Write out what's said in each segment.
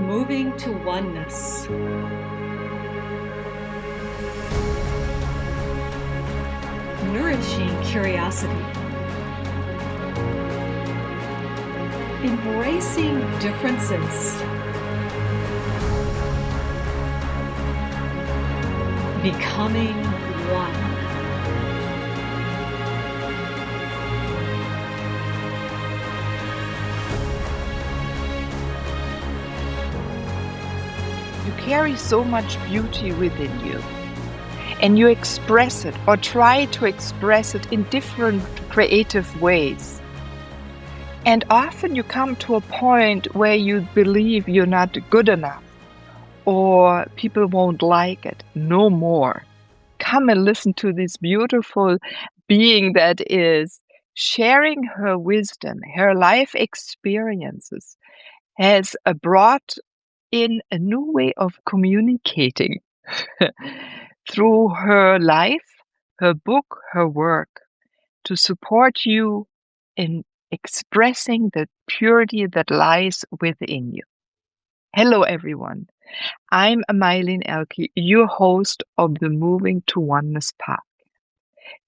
Moving to oneness. Nourishing curiosity. Embracing differences. Becoming one. You carry so much beauty within you, and you express it or try to express it in different creative ways. And often you come to a point where you believe you're not good enough or people won't like it. No more. Come and listen to this beautiful being that is sharing her wisdom, her life experiences, has brought in a new way of communicating through her life, her book, her work, to support you in expressing the purity that lies within you. Hello, everyone. I'm Mylene Elke, your host of the Moving to Oneness path.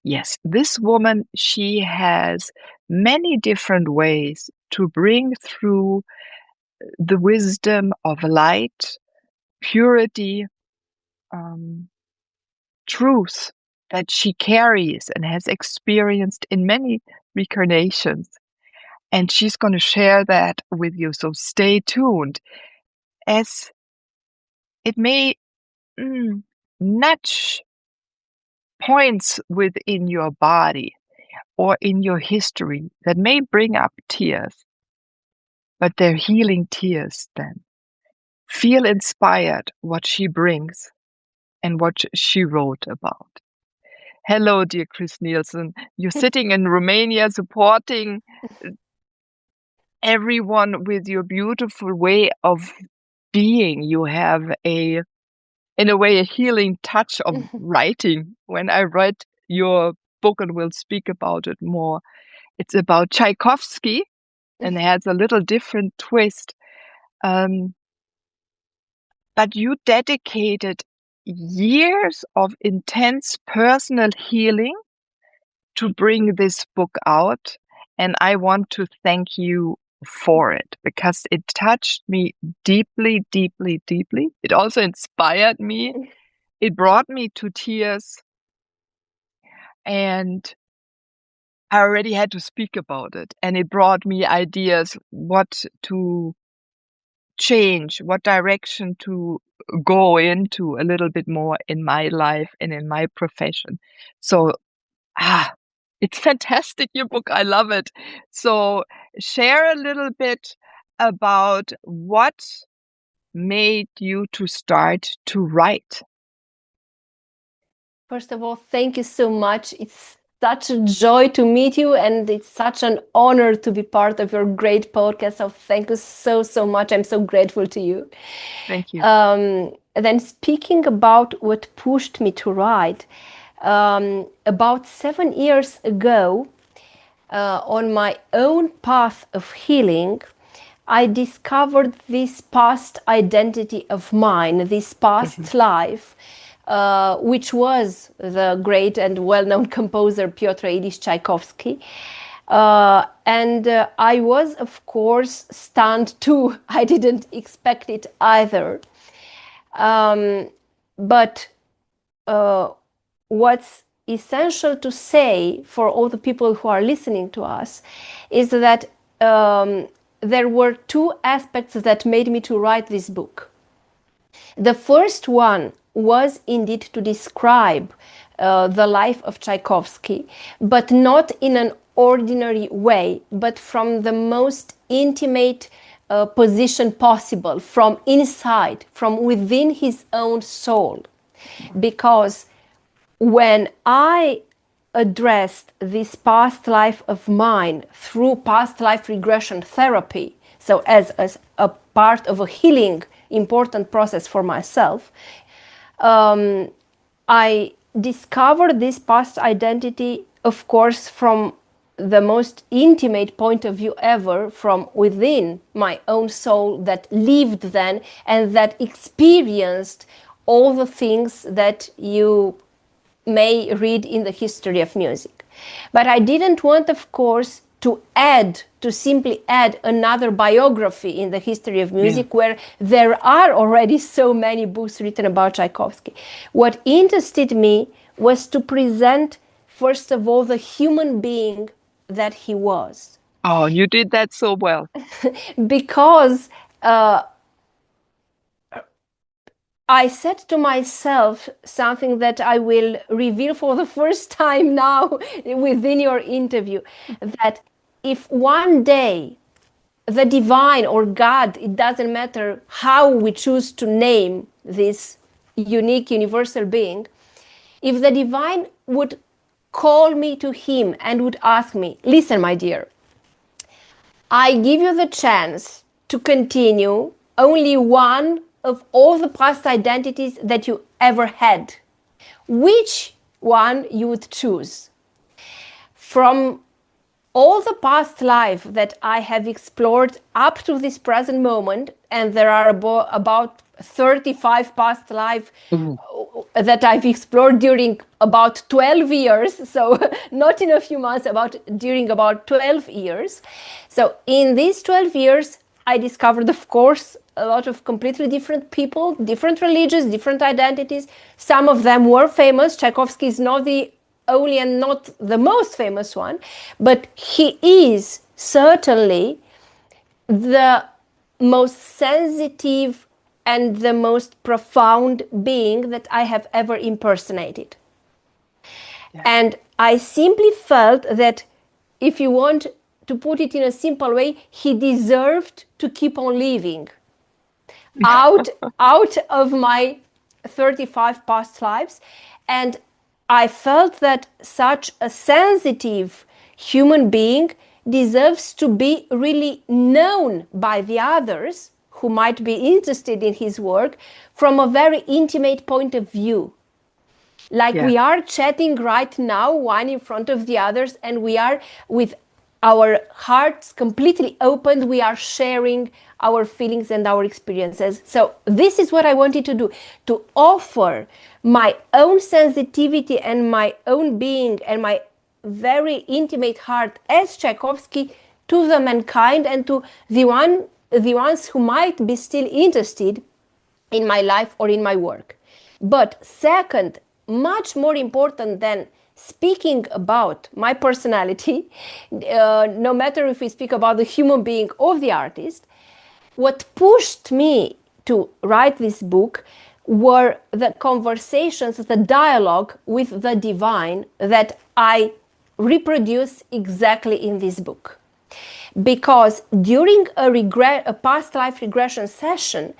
Yes, this woman, she has many different ways to bring through the wisdom of light, purity, truth that she carries and has experienced in many reincarnations. And she's going to share that with you. So stay tuned, as it may nudge points within your body or in your history that may bring up tears, but they're healing tears then. Feel inspired what she brings and what she wrote about. Hello, dear Chris Nielsen. You're sitting in Romania supporting everyone with your beautiful way of being. You have in a way, a healing touch of writing. When I read your book, and we'll speak about it more, it's about Tchaikovsky and it has a little different twist. But you dedicated years of intense personal healing to bring this book out. And I want to thank you for it because it touched me deeply, deeply, deeply. It also inspired me. It brought me to tears. And I already had to speak about it. And it brought me ideas what to change, what direction to go into a little bit more in my life and in my profession. So, it's fantastic, your book. I love it. So share a little bit about what made you to start to write. First of all, thank you so much. It's such a joy to meet you, and it's such an honor to be part of your great podcast. So thank you so, so much. I'm so grateful to you. Thank you. Then speaking about what pushed me to write, about 7 years ago, on my own path of healing, I discovered this past identity of mine, this past life, which was the great and well-known composer Pyotr Ilyich Tchaikovsky. And I was, of course, stunned too. I didn't expect it either. But what's essential to say for all the people who are listening to us is that there were two aspects that made me to write this book. The first one was indeed to describe the life of Tchaikovsky, but not in an ordinary way, but from the most intimate position possible, from inside, from within his own soul. Because when I addressed this past life of mine through past life regression therapy, so as a part of a healing important process for myself, I discovered this past identity, of course, from the most intimate point of view ever from within my own soul that lived then and that experienced all the things that you may read in the history of music. But I didn't want, of course, to simply add another biography in the history of music where there are already so many books written about Tchaikovsky. What interested me was to present, first of all, the human being that he was. Oh, you did that so well. Because I said to myself something that I will reveal for the first time now within your interview, that if one day the divine or God, it doesn't matter how we choose to name this unique universal being, if the divine would call me to him and would ask me, listen, my dear, I give you the chance to continue only one of all the past identities that you ever had. Which one you would choose? From all the past life that I have explored up to this present moment, and there are about 35 past life that I've explored during about 12 years, so not in a few months, during about 12 years. So in these 12 years, I discovered, of course, a lot of completely different people, different religions, different identities. Some of them were famous. Tchaikovsky is not the only and not the most famous one, but he is certainly the most sensitive and the most profound being that I have ever impersonated. Yeah. And I simply felt that, if you want to put it in a simple way, he deserved to keep on living out of my 35 past lives. And I felt that such a sensitive human being deserves to be really known by the others who might be interested in his work from a very intimate point of view. Like we are chatting right now, one in front of the others, and we are with our hearts completely opened, we are sharing our feelings and our experiences. So this is what I wanted to do, to offer my own sensitivity and my own being and my very intimate heart as Tchaikovsky to the mankind and to the ones who might be still interested in my life or in my work. But second, much more important than speaking about my personality, no matter if we speak about the human being or the artist, what pushed me to write this book were the conversations, the dialogue with the divine that I reproduce exactly in this book. Because during a past life regression session,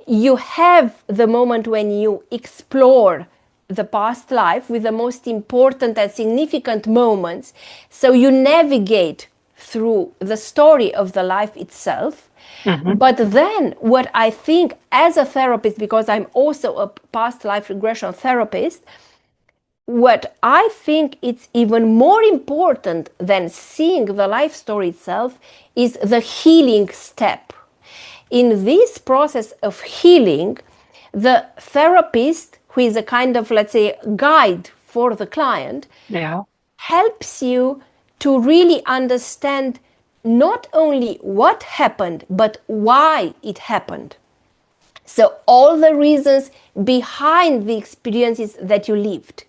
you have the moment when you explore the past life with the most important and significant moments. So you navigate through the story of the life itself. Mm-hmm. But then what I think as a therapist, because I'm also a past life regression therapist, what I think it's even more important than seeing the life story itself is the healing step. In this process of healing, the therapist, who is a kind of, let's say, guide for the client, helps you to really understand not only what happened, but why it happened. So all the reasons behind the experiences that you lived.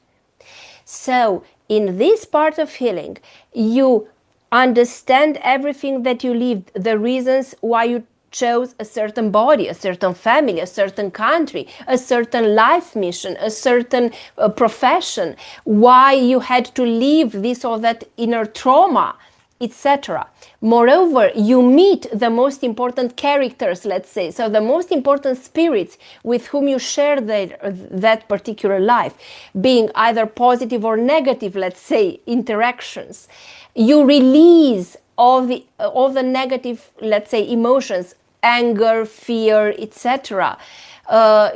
So in this part of healing, you understand everything that you lived, the reasons why you chose a certain body, a certain family, a certain country, a certain life mission, a certain profession, why you had to leave this or that inner trauma, etc. Moreover, you meet the most important characters, let's say, so the most important spirits with whom you share that particular life, being either positive or negative, let's say, interactions. You release all the negative, let's say, emotions, anger, fear, etc.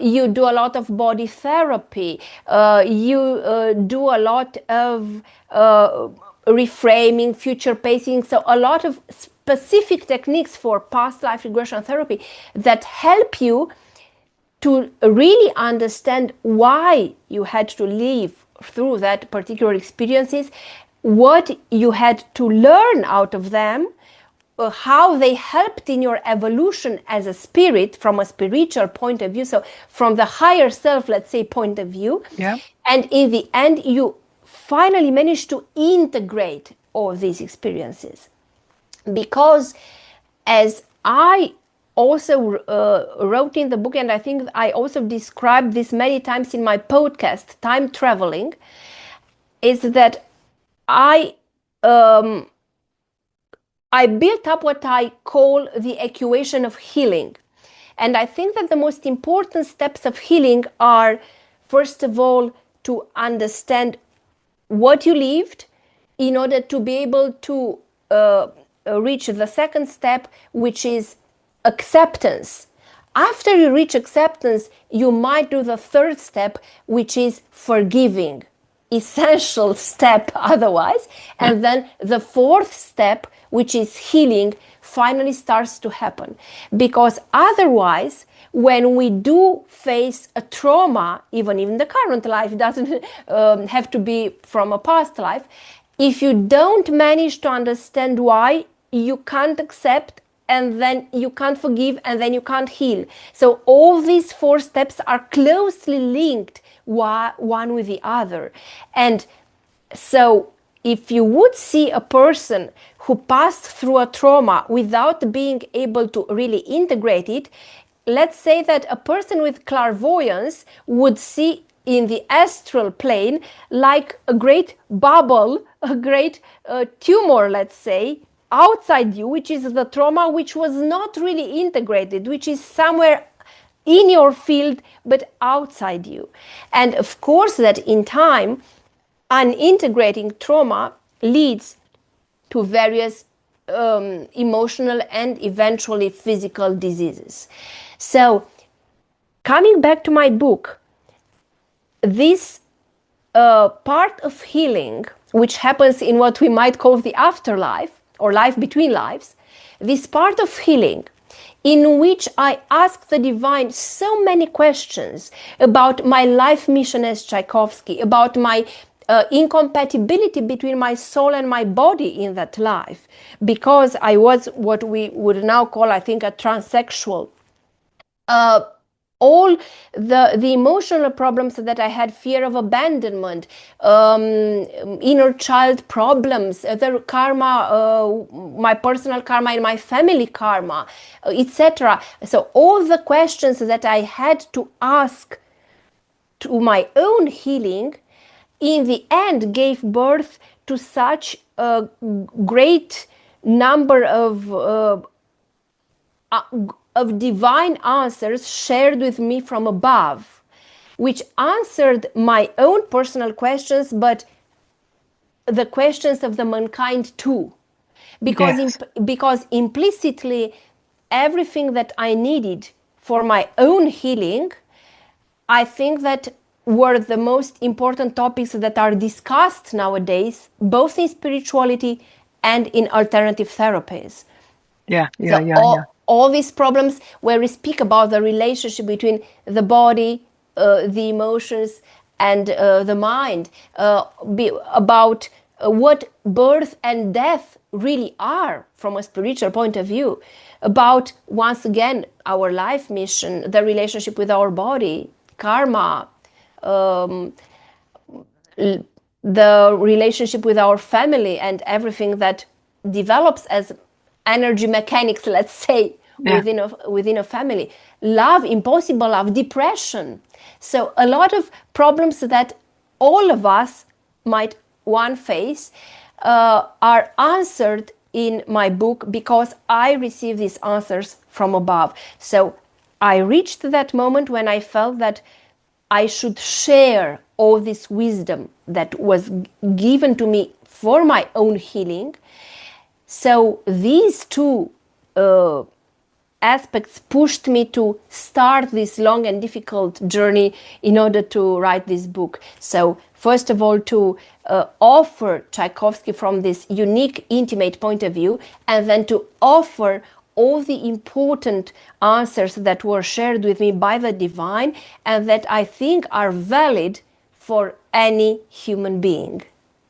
You do a lot of body therapy. You do a lot of reframing, future pacing. So a lot of specific techniques for past life regression therapy that help you to really understand why you had to live through that particular experiences, what you had to learn out of them, how they helped in your evolution as a spirit from a spiritual point of view, so from the higher self, let's say, point of view. Yeah. And in the end, you finally managed to integrate all these experiences. Because as I also wrote in the book, and I think I also described this many times in my podcast, Time Traveling, is that I built up what I call the equation of healing. And I think that the most important steps of healing are, first of all, to understand what you lived in order to be able to reach the second step, which is acceptance. After you reach acceptance, you might do the third step, which is forgiving. Essential step otherwise. And then the fourth step, which is healing, finally starts to happen. Because otherwise, when we do face a trauma, even in the current life, doesn't have to be from a past life, if you don't manage to understand why, you can't accept, and then you can't forgive, and then you can't heal. So all these four steps are closely linked one with the other. And so if you would see a person who passed through a trauma without being able to really integrate it, let's say that a person with clairvoyance would see in the astral plane like a great bubble, a great tumor, let's say, outside you, which is the trauma which was not really integrated, which is somewhere in your field but outside you. And of course that in time, unintegrating trauma leads to various emotional and eventually physical diseases. So coming back to my book, this part of healing, which happens in what we might call the afterlife or life between lives, this part of healing in which I ask the divine so many questions about my life mission as Tchaikovsky, about my incompatibility between my soul and my body in that life, because I was what we would now call, I think, a transsexual. All the emotional problems that I had, fear of abandonment, inner child problems, the karma, my personal karma and my family karma, etc. So all the questions that I had to ask to my own healing, in the end gave birth to such a great number of divine answers shared with me from above, which answered my own personal questions, but the questions of the mankind too. Because, Yes. because implicitly, everything that I needed for my own healing, I think that were the most important topics that are discussed nowadays, both in spirituality and in alternative therapies. All these problems where we speak about the relationship between the body, the emotions, and the mind, about what birth and death really are from a spiritual point of view, about, once again, our life mission, the relationship with our body, karma, the relationship with our family, and everything that develops as energy mechanics, let's say, within a family, love, impossible love, depression. So a lot of problems that all of us might one face are answered in my book, because I received these answers from above. So I reached that moment when I felt that I should share all this wisdom that was given to me for my own healing. So these two aspects pushed me to start this long and difficult journey in order to write this book. So First of all, to offer Tchaikovsky from this unique, intimate point of view, and then to offer all the important answers that were shared with me by the divine and that I think are valid for any human being.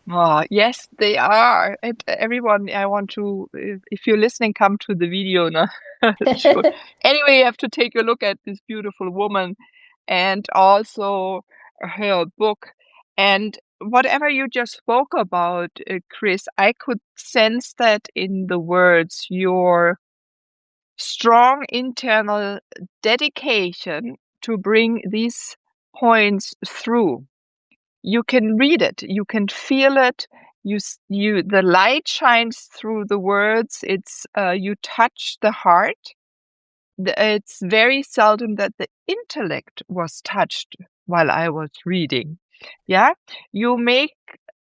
Oh, yes, they are. And everyone, I want to, if you're listening, come to the video. No? Sure. Anyway, you have to take a look at this beautiful woman and also her book. And whatever you just spoke about, Chris, I could sense that in the words, your strong internal dedication to bring these points through. You can read it, you can feel it. The light shines through the words. It's you touch the heart. It's very seldom that the intellect was touched while I was reading. Yeah, you made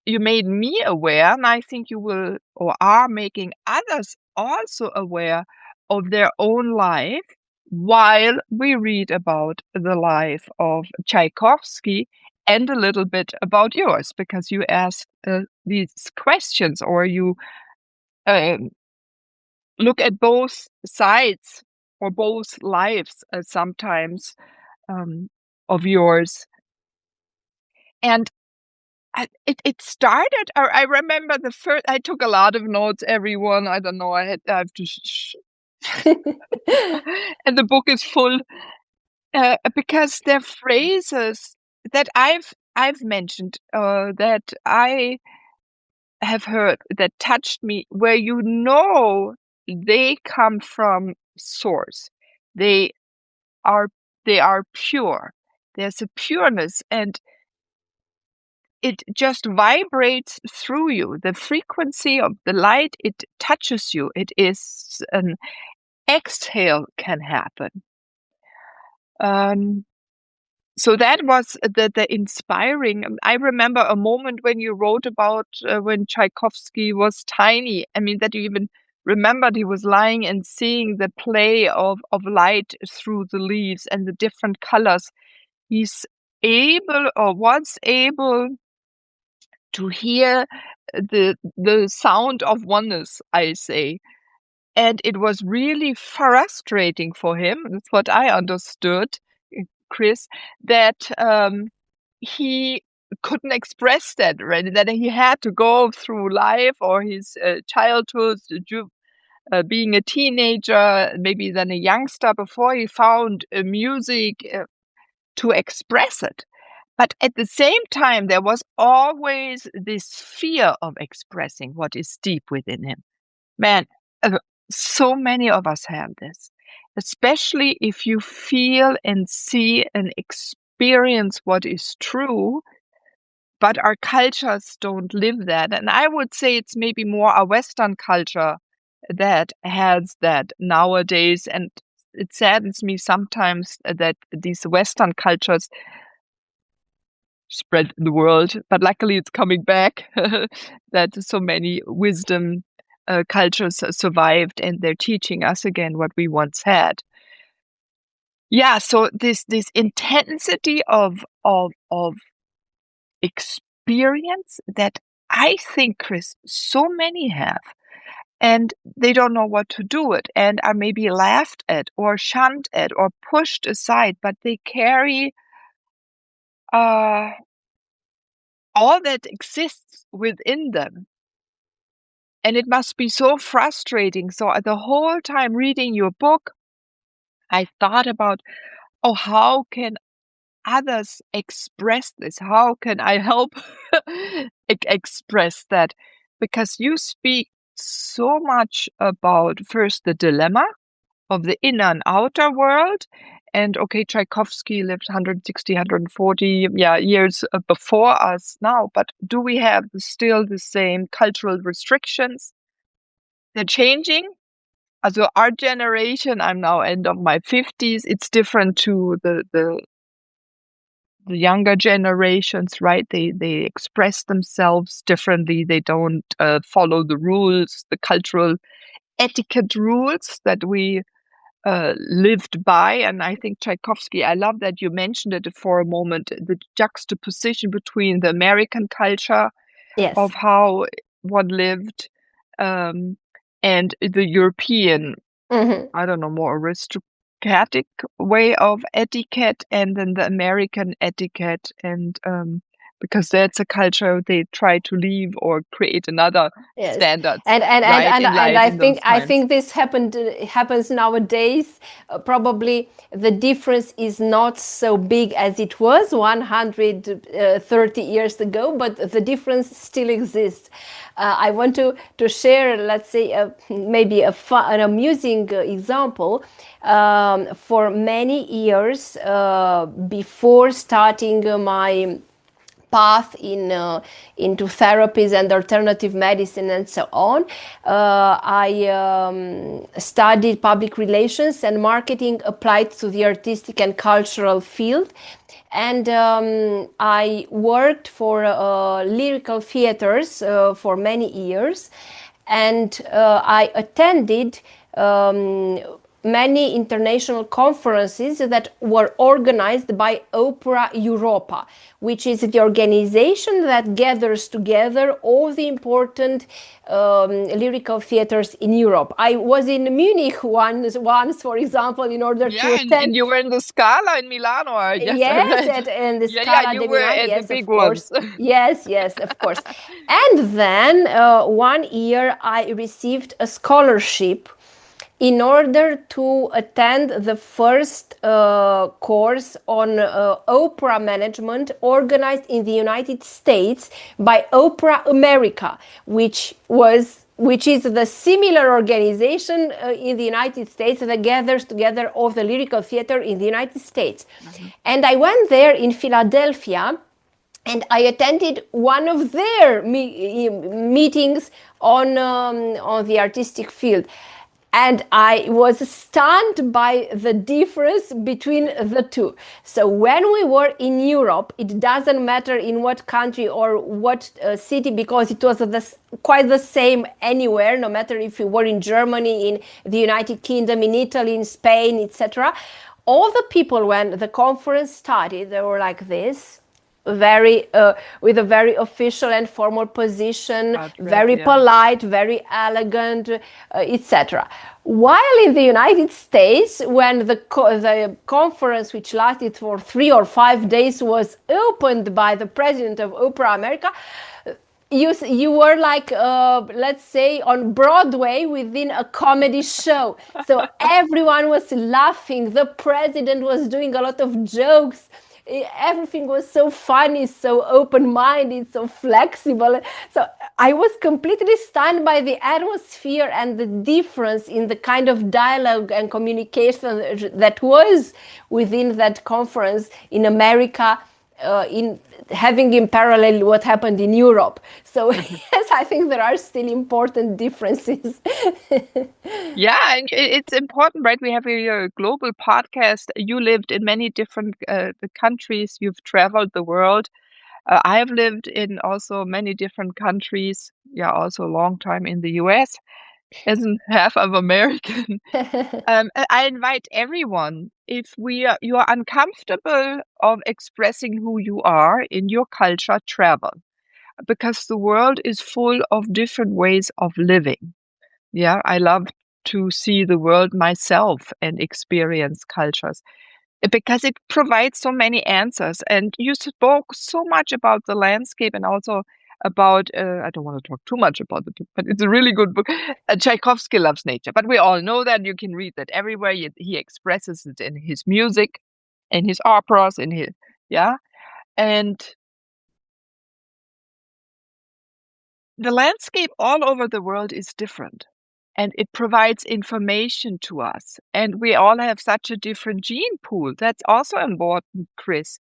me aware, and I think you will or are making others also aware of their own life while we read about the life of Tchaikovsky and a little bit about yours, because you ask these questions or you look at both sides or both lives sometimes of yours. And it started, I remember the first, I took a lot of notes, everyone. I don't know, I have to and the book is full because they're phrases that I've mentioned that I have heard that touched me, where they come from source. They are pure. There's a pureness, and it just vibrates through you. The frequency of the light, it touches you. It is an exhale can happen. So that was the inspiring. I remember a moment when you wrote about when Tchaikovsky was tiny. I mean, that you even remembered he was lying and seeing the play of light through the leaves and the different colors. He's able or was able to hear the sound of oneness, I say. And it was really frustrating for him. That's what I understood, Chris, that he couldn't express that, right? That he had to go through life or his childhood, being a teenager, maybe then a youngster, before he found music to express it. But at the same time, there was always this fear of expressing what is deep within him. Man, so many of us have this, especially if you feel and see and experience what is true, but our cultures don't live that. And I would say it's maybe more a Western culture that has that nowadays. And it saddens me sometimes that these Western cultures spread the world, but luckily it's coming back, that so many wisdom cultures survived and they're teaching us again what we once had. Yeah, so this intensity of experience that I think, Chris, so many have, and they don't know what to do it and are maybe laughed at or shunned at or pushed aside, but they carry all that exists within them. And it must be so frustrating. So the whole time reading your book, I thought about, oh, how can others express this? How can I help express that? Because you speak so much about first the dilemma of the inner and outer world. And okay, Tchaikovsky lived 160, 140 years before us now, but do we have still the same cultural restrictions? They're changing. Also our generation, I'm now end of my 50s, it's different to the younger generations, right? They express themselves differently. They don't follow the rules, the cultural etiquette rules that we lived by. And I think Tchaikovsky, I love that you mentioned it for a moment, the juxtaposition between the American culture Yes. of how one lived and the European, I don't know, more aristocratic way of etiquette, and then the American etiquette. And because that's a culture they try to leave or create another Yes. standards, And right, in life I in those times. think this happens nowadays. Probably the difference is not so big as it was 130 years ago, but the difference still exists. I want to share, let's say, maybe an amusing example. For many years before starting my path into therapies and alternative medicine and so on. I studied public relations and marketing applied to the artistic and cultural field. And I worked for lyrical theaters for many years. And I attended many international conferences that were organized by Opera Europa, which is the organization that gathers together all the important lyrical theaters in Europe. I was in Munich once, for example, in order to attend. And you were in the Scala in Milano. Yes, and the Scala you de were Milan. at Yes, the big of course. ones. Yes, of course. And then 1 year I received a scholarship in order to attend the first course on opera management organized in the United States by Opera America, which is the similar organization in the United States that gathers together all the lyrical theater in the United States. And I went there in Philadelphia, and I attended one of their meetings on the artistic field. And I was stunned by the difference between the two. So when we were in Europe, it doesn't matter in what country or what city, because it was quite the same anywhere, no matter if you were in Germany, in the United Kingdom, in Italy, in Spain, etc. All the people, when the conference started, they were like this, very with a very official and formal position, very polite, very elegant, etc. While in the United States, when the conference, which lasted for 3 or 5 days, was opened by the president of Opera America, you were like, let's say, on Broadway within a comedy show. So everyone was laughing. The president was doing a lot of jokes. Everything was so funny, so open-minded, so flexible. So I was completely stunned by the atmosphere and the difference in the kind of dialogue and communication that was within that conference in America, in having in parallel what happened in Europe. So yes, I think there are still important differences. Yeah, and it's important, right? We have a global podcast. You lived in many different countries. You've traveled the world. I have lived in also many different countries. Yeah, also a long time in the US as half of American. I invite everyone, if you are uncomfortable of expressing who you are in your culture, travel, because the world is full of different ways of living. Yeah, I love to see the world myself and experience cultures because it provides so many answers. And you spoke so much about the landscape and also about, I don't want to talk too much about the book, but it's a really good book. Tchaikovsky loves nature, but we all know that. You can read that everywhere. He expresses it in his music, in his operas, and the landscape all over the world is different. And it provides information to us. And we all have such a different gene pool. That's also important, Chris,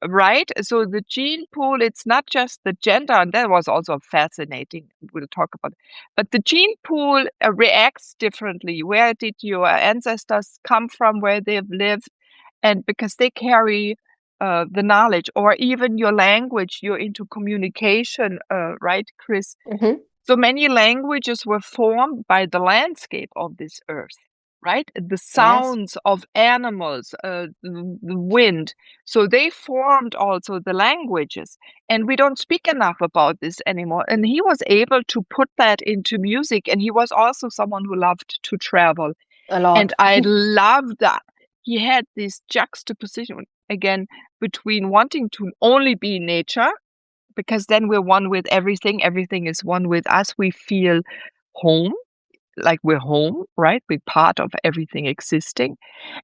right? So the gene pool, it's not just the gender, and that was also fascinating. We'll talk about it. But the gene pool reacts differently. Where did your ancestors come from, where they've lived? And because they carry the knowledge, or even your language, you're into communication, right, Chris? Mm-hmm. So many languages were formed by the landscape of this earth. right? The sounds of animals, the wind. So they formed also the languages. And we don't speak enough about this anymore. And he was able to put that into music. And he was also someone who loved to travel. A lot. And I love that. He had this juxtaposition again between wanting to only be nature, because then we're one with everything. Everything is one with us. We feel home, like we're home, right? We're part of everything existing.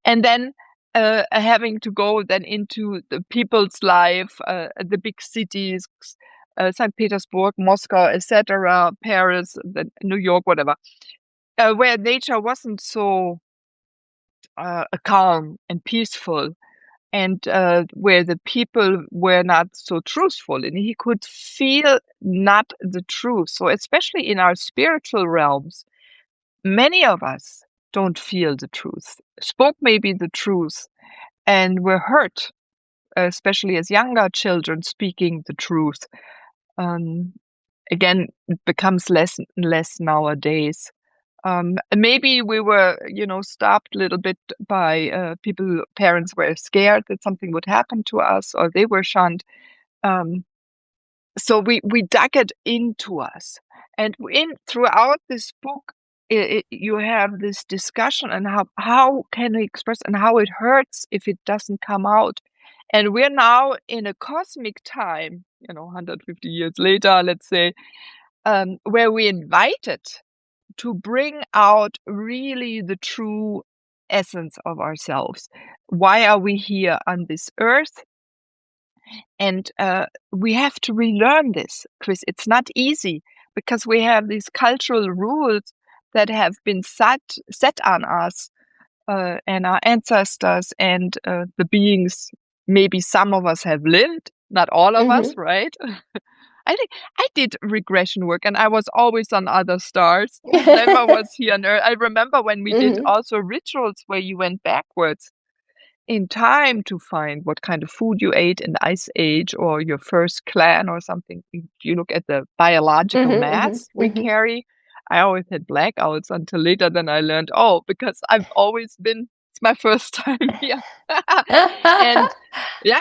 And then having to go then into the people's life, the big cities, St. Petersburg, Moscow, etc., Paris, New York, whatever, where nature wasn't so calm and peaceful, and where the people were not so truthful, and he could feel not the truth. So especially in our spiritual realms, many of us don't feel the truth, spoke maybe the truth, and were hurt, especially as younger children speaking the truth. Again, it becomes less and less nowadays. Maybe we were, stopped a little bit by people. Parents were scared that something would happen to us, or they were shunned. So we dug it into us, and throughout this book, you have this discussion and how can we express, and how it hurts if it doesn't come out. And we're now in a cosmic time, 150 years later, let's say, where we invited to bring out really the true essence of ourselves. Why are we here on this earth? And we have to relearn this, Chris. It's not easy, because we have these cultural rules that have been set on us and our ancestors and the beings. Maybe some of us have lived, not all of us, right? I think I did regression work, and I was always on other stars. Never was here on Earth. I remember when we did also rituals where you went backwards in time to find what kind of food you ate in the Ice Age, or your first clan or something. If you look at the biological mats we carry, I always had blackouts until later. Then I learned, because I've always been, it's my first time here. And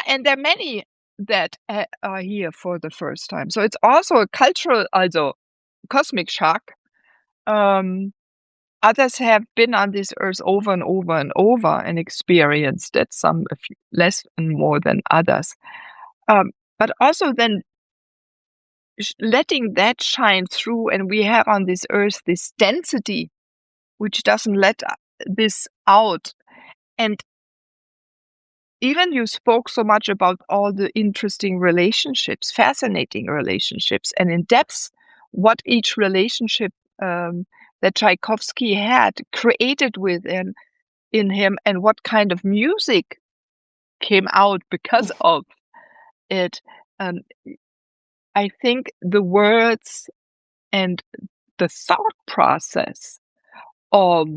and there are many that are here for the first time. So it's also a cultural, also cosmic shock. Others have been on this earth over and over and over and experienced it, some a few less and more than others. But also then letting that shine through, and we have on this earth this density which doesn't let this out. And even you spoke so much about all the interesting relationships, fascinating relationships, and in depth what each relationship that Tchaikovsky had created within him, and what kind of music came out because of it. I think the words and the thought process of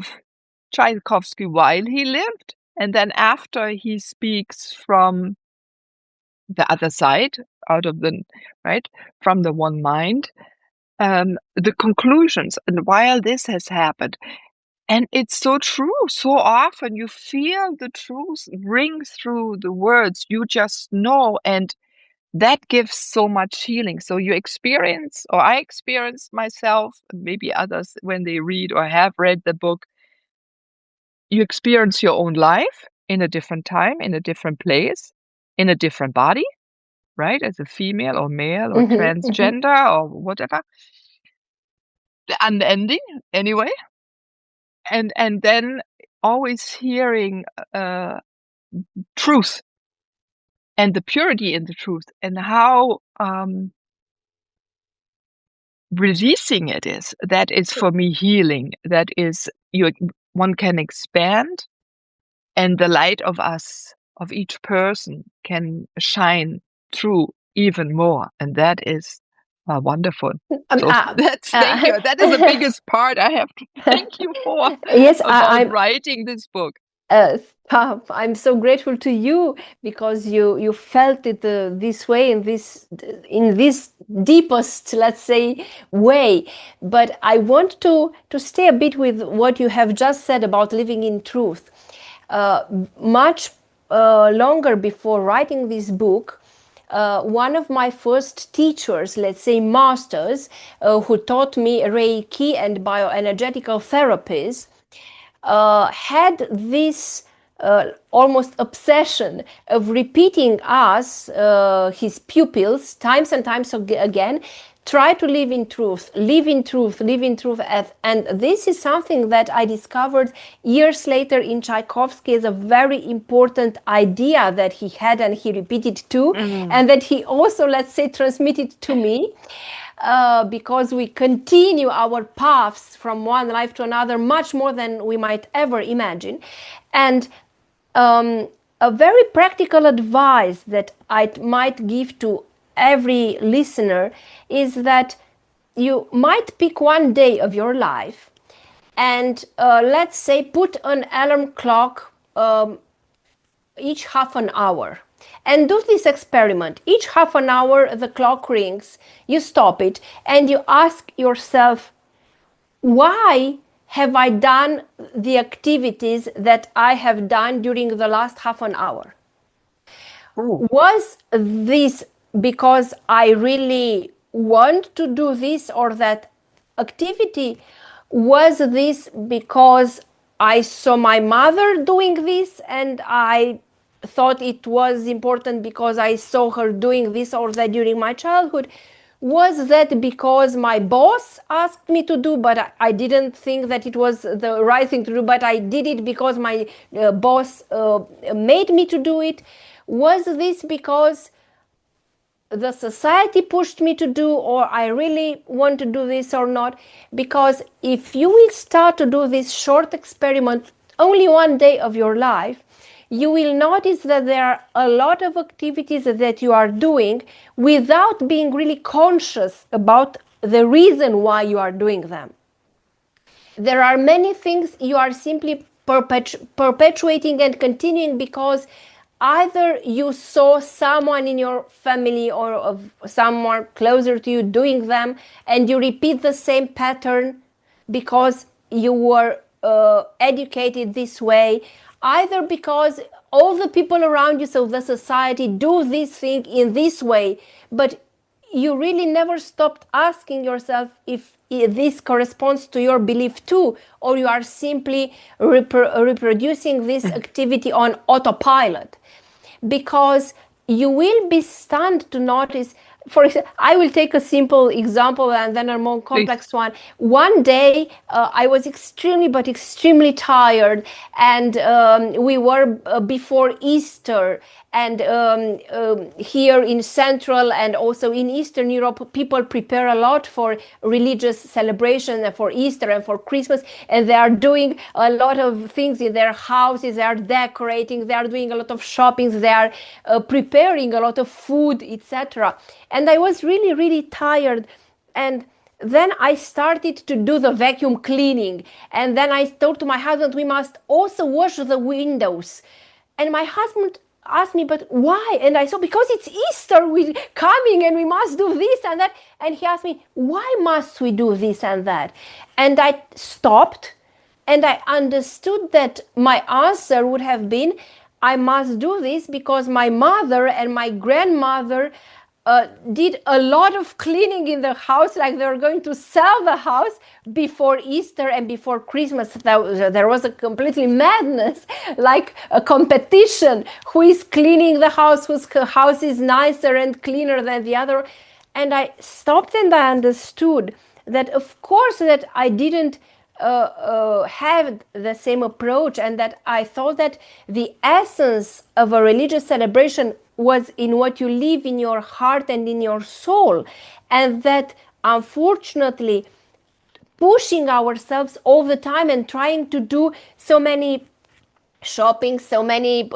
Tchaikovsky while he lived, and then after he speaks from the other side, out of the, right, from the one mind, the conclusions, and while this has happened. And it's so true. So often you feel the truth ring through the words. You just know, and that gives so much healing. So you experience, or I experienced myself, maybe others when they read or have read the book, you experience your own life in a different time, in a different place, in a different body, right? As a female or male or transgender or whatever. The unending, anyway. And then always hearing truth and the purity in the truth, and how releasing it is. That is for me healing. That is, one can expand, and the light of us, of each person, can shine through even more, and that is wonderful. So thank you. That is the biggest part I have to thank you for. Yes, about writing this book. I'm so grateful to you because you felt it this way in this deepest, let's say, way. But I want to stay a bit with what you have just said about living in truth. Much longer before writing this book, one of my first teachers, let's say masters, who taught me Reiki and bioenergetical therapies, had this almost obsession of repeating us, his pupils, times and times again, try to live in truth, live in truth, live in truth. And this is something that I discovered years later in Tchaikovsky as a very important idea that he had and he repeated too, and that he also, let's say, transmitted to me. Because we continue our paths from one life to another much more than we might ever imagine. And a very practical advice that I might give to every listener is that you might pick one day of your life and let's say put an alarm clock each half an hour. And do this experiment. Each half an hour the clock rings, you stop it, and you ask yourself, why have I done the activities that I have done during the last half an hour? Ooh. Was this because I really want to do this or that activity? Was this because I saw my mother doing this and I thought it was important because I saw her doing this or that during my childhood? Was that because my boss asked me to do, but I didn't think that it was the right thing to do, but I did it because my boss made me to do it? Was this because the society pushed me to do, or I really want to do this or not? Because if you will start to do this short experiment only one day of your life, you will notice that there are a lot of activities that you are doing without being really conscious about the reason why you are doing them. There are many things you are simply perpetuating and continuing because either you saw someone in your family or of someone closer to you doing them and you repeat the same pattern because you were educated this way, either because all the people around you, so the society, do this thing in this way, but you really never stopped asking yourself if this corresponds to your belief too, or you are simply reproducing this activity on autopilot. Because you will be stunned to notice. For example, I will take a simple example and then a more complex one. One day, I was extremely tired, and we were before Easter. And here in Central and also in Eastern Europe, people prepare a lot for religious celebration and for Easter and for Christmas. And they are doing a lot of things in their houses. They are decorating. They are doing a lot of shopping. They are preparing a lot of food, etc. And I was really tired. And then I started to do the vacuum cleaning. And then I told to my husband, we must also wash the windows. And my husband asked me, but why? And I said, because it's Easter, we're coming and we must do this and that. And he asked me, why must we do this and that? And I stopped and I understood that my answer would have been, I must do this because my mother and my grandmother did a lot of cleaning in the house, like they were going to sell the house before Easter and before Christmas. There was a completely madness, like a competition. Who is cleaning the house, whose house is nicer and cleaner than the other? And I stopped and I understood that, of course, that I didn't have the same approach, and that I thought that the essence of a religious celebration was in what you live in your heart and in your soul, and that unfortunately pushing ourselves all the time and trying to do so many shopping, so many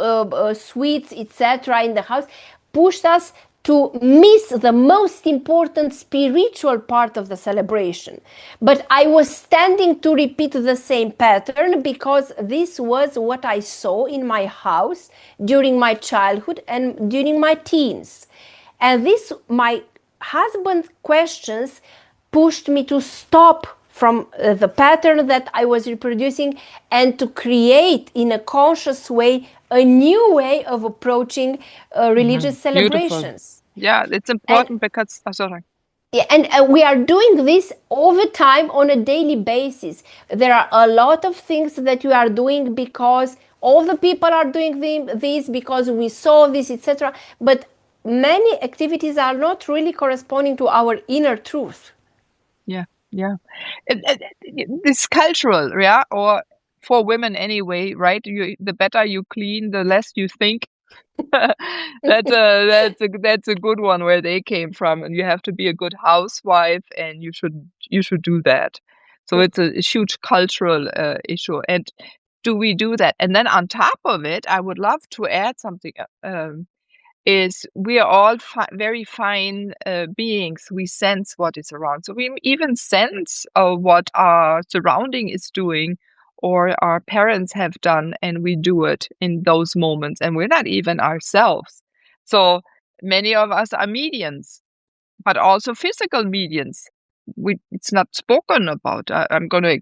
sweets, etc. in the house pushed us to miss the most important spiritual part of the celebration. But I was standing to repeat the same pattern because this was what I saw in my house during my childhood and during my teens. And this, my husband's questions pushed me to stop from the pattern that I was reproducing and to create in a conscious way a new way of approaching religious celebrations. Yeah, it's important because, sorry. Yeah, and we are doing this all the time on a daily basis. There are a lot of things that we are doing because all the people are doing this because we saw this, etc. But many activities are not really corresponding to our inner truth. Yeah. This cultural, yeah, or for women anyway, right? The better you clean, the less you think. That's a good one where they came from, and you have to be a good housewife, and you should do that. So it's a huge cultural issue. And do we do that? And then on top of it, I would love to add something. Is we are all very fine beings. We sense what is around. So we even sense what our surrounding is doing or our parents have done, and we do it in those moments, and we're not even ourselves. So many of us are mediums, but also physical mediums. It's not spoken about. I'm going to,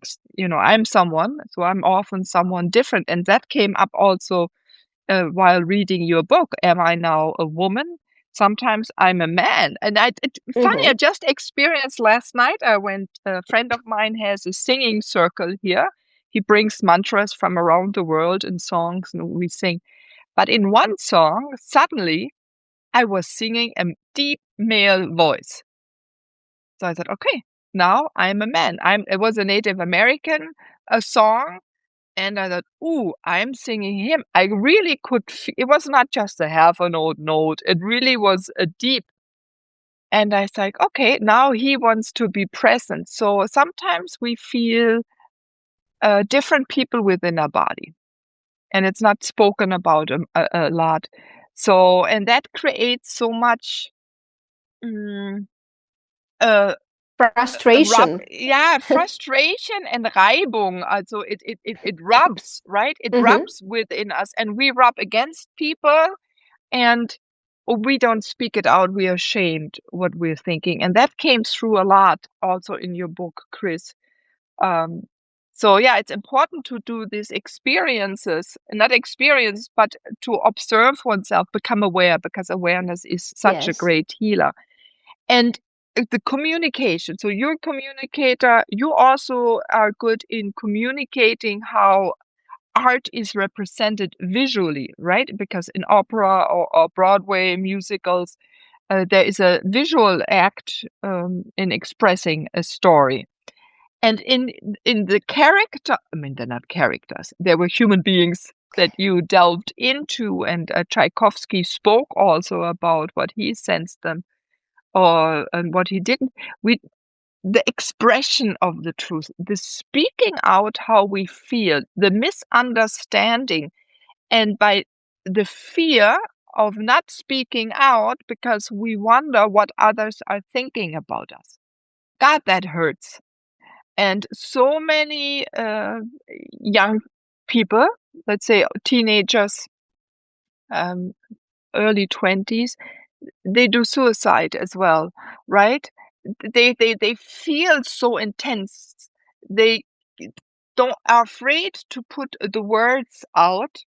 I'm someone, so I'm often someone different. And that came up also while reading your book. Am I now a woman? Sometimes I'm a man. And funny, I just experienced last night. A friend of mine has a singing circle here. He brings mantras from around the world and songs, and we sing. But in one song, suddenly I was singing a deep male voice. So I thought, okay, now I'm a man. It was a Native American song. And I thought, ooh, I'm singing him. I really could. It was not just a half a note. It really was a deep. And I was like, okay, now he wants to be present. So sometimes we feel different people within our body, and it's not spoken about a lot. So, and that creates so much frustration. Frustration and Reibung. Also it rubs, right? It rubs within us, and we rub against people, and we don't speak it out. We are ashamed what we're thinking, and that came through a lot also in your book, Chris. So yeah, it's important to do these experiences, not experience, but to observe oneself, become aware, because awareness is such a great healer. And the communication. So you're a communicator. You also are good in communicating how art is represented visually, right? Because in opera or Broadway musicals, there is a visual act in expressing a story. And in the character, I mean, they're not characters. They were human beings that you delved into. And Tchaikovsky spoke also about what he sensed them and what he didn't. The expression of the truth, the speaking out how we feel, the misunderstanding, and by the fear of not speaking out because we wonder what others are thinking about us. God, that hurts. And so many young people, let's say teenagers, early 20s, they do suicide as well, right? They feel so intense. They are afraid to put the words out.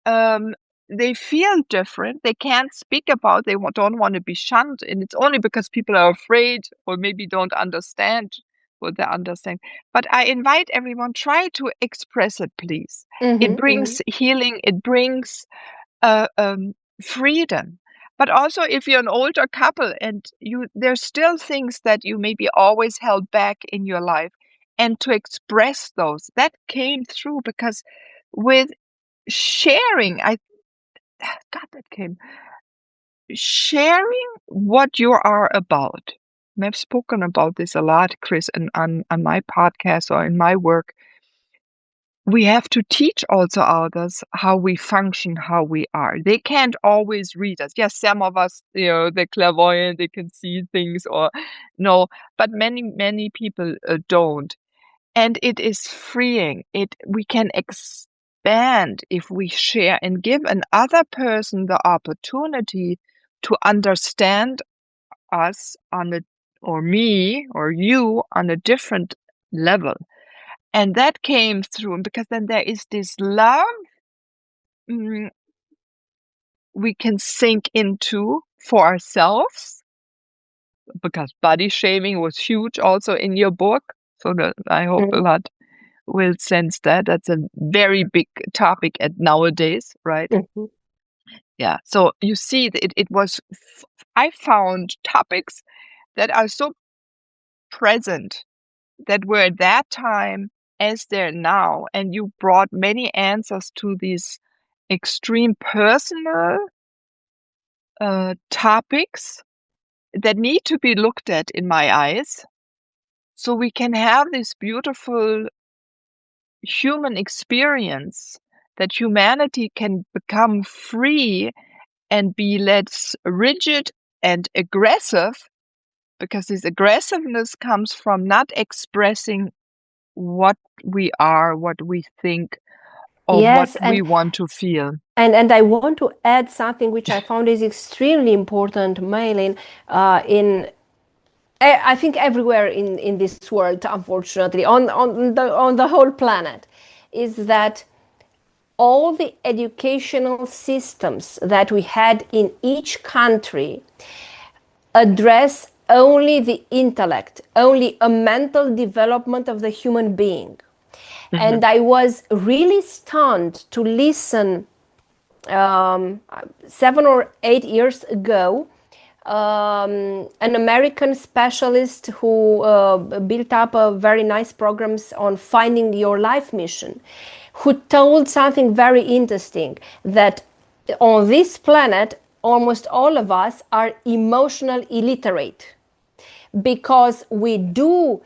They feel different. They can't speak about. They don't want to be shunned, and it's only because people are afraid or maybe don't understand what they understand. But I invite everyone, try to express it, please. It brings healing. It brings freedom. But also, if you're an older couple and there's still things that you maybe always held back in your life, and to express those, that came through because with sharing, sharing what you are about. And I've spoken about this a lot, Chris, on my podcast or in my work. we have to teach also others how we function, how we are. They can't always read us. Yes, some of us, they're clairvoyant, they can see things or no, but many people don't. And it is freeing. We can expand if we share and give another person the opportunity to understand us or me or you on a different level. And that came through because then there is this love we can sink into for ourselves, because body shaming was huge also in your book. So I hope a lot will sense that. That's a very big topic at nowadays, right? Mm-hmm. Yeah. So you see, it was, I found topics that are so present that were at that time as they're now. And you brought many answers to these extreme personal topics that need to be looked at in my eyes, so we can have this beautiful human experience that humanity can become free and be less rigid and aggressive, because this aggressiveness comes from not expressing what we are, what we think, or what we want to feel. And I want to add something which I found is extremely important, Maylin, I think everywhere in this world, unfortunately, on the whole planet, is that all the educational systems that we had in each country address only the intellect, only a mental development of the human being. Mm-hmm. And I was really stunned to listen 7 or 8 years ago, an American specialist who built up a very nice programs on finding your life mission, who told something very interesting, that on this planet, almost all of us are emotional illiterate, because we do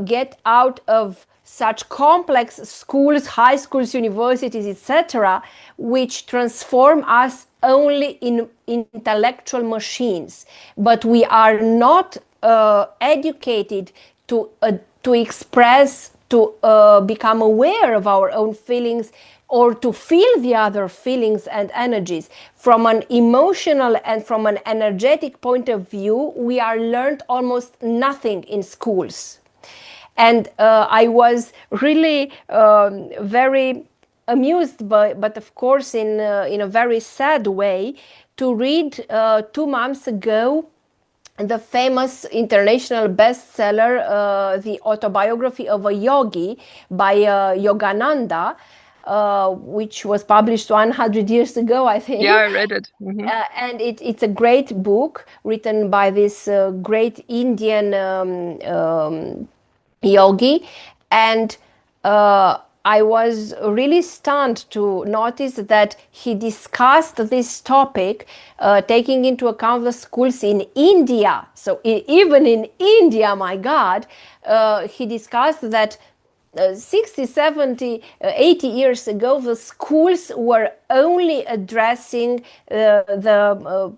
get out of such complex schools, high schools, universities, etc., which transform us only in intellectual machines. But we are not educated to express, to become aware of our own feelings, or to feel the other feelings and energies. From an emotional and from an energetic point of view, we are learned almost nothing in schools. And I was really very amused, but of course in a very sad way, to read 2 months ago the famous international bestseller, The Autobiography of a Yogi by Yogananda, which was published 100 years ago, I think. Yeah, I read it. Mm-hmm. And it's a great book written by this great Indian yogi. And I was really stunned to notice that he discussed this topic, taking into account the schools in India. So even in India, my God, he discussed that 60, 70, 80 years ago, the schools were only addressing the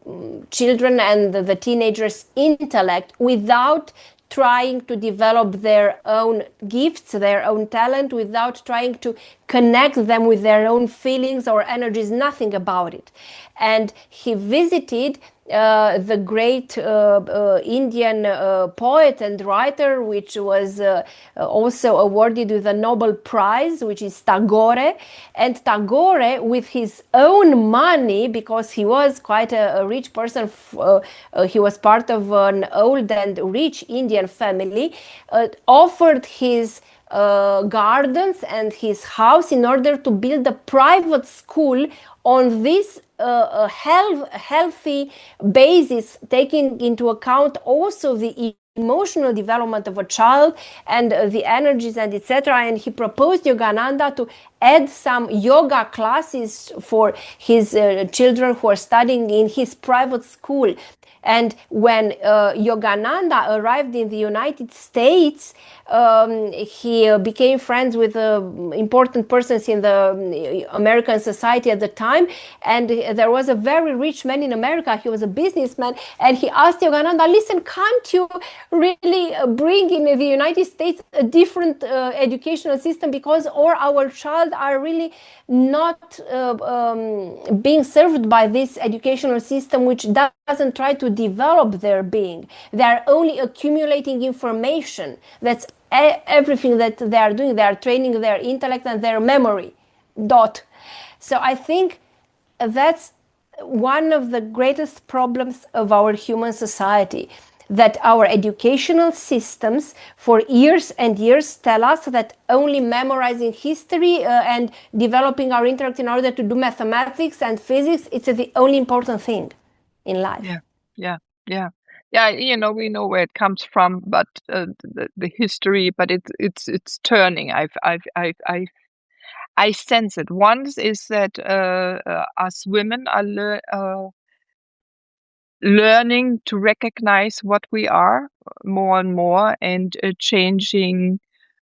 children and the teenagers' intellect, without trying to develop their own gifts, their own talent, without trying to connect them with their own feelings or energies, nothing about it. And he visited the great Indian poet and writer, which was also awarded with a Nobel Prize, which is Tagore. And Tagore, with his own money, because he was quite a rich person, he was part of an old and rich Indian family, offered his gardens and his house in order to build a private school on this healthy basis, taking into account also the emotional development of a child and the energies and etc. And he proposed Yogananda to add some yoga classes for his children who are studying in his private school. And when Yogananda arrived in the United States, he became friends with important persons in the American society at the time. And there was a very rich man in America. He was a businessman. And he asked Yogananda, listen, can't you really bring in the United States a different educational system? Because all our child are really not being served by this educational system, which doesn't try to develop their being. They are only accumulating information. That's everything that they are doing. They are training their intellect and their memory. Dot. So I think that's one of the greatest problems of our human society, that our educational systems for years and years tell us that only memorizing history and developing our intellect in order to do mathematics and physics, it's the only important thing in life. Yeah. You know, we know where it comes from, but the history, but it's turning. I sense it. One is that us women are learning to recognize what we are more and more, and changing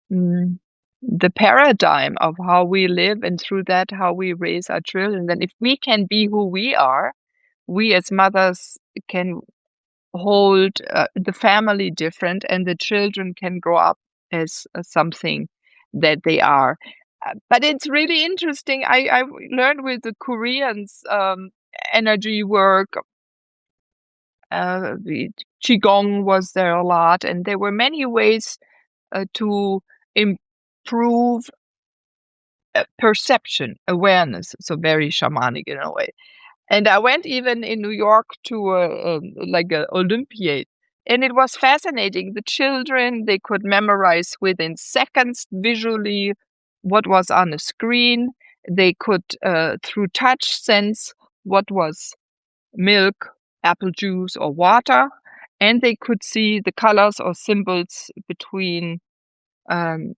the paradigm of how we live, and through that how we raise our children. And if we can be who we are, we as mothers can hold the family different, and the children can grow up as something that they are. But it's really interesting. I learned with the Koreans energy work. The Qigong was there a lot, and there were many ways to improve perception, awareness. So very shamanic in a way. And I went even in New York to like an Olympiad, and it was fascinating. The children, they could memorize within seconds visually what was on the screen. They could, through touch, sense what was milk, apple juice, or water, and they could see the colors or symbols between in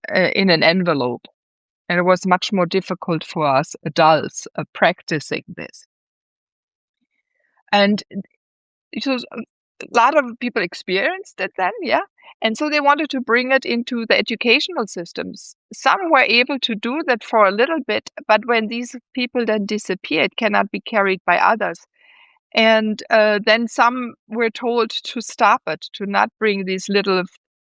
an envelope. And it was much more difficult for us adults practicing this. And so a lot of people experienced it then, yeah. And so they wanted to bring it into the educational systems. Some were able to do that for a little bit, but when these people then disappear, it cannot be carried by others. And then some were told to stop it, to not bring these little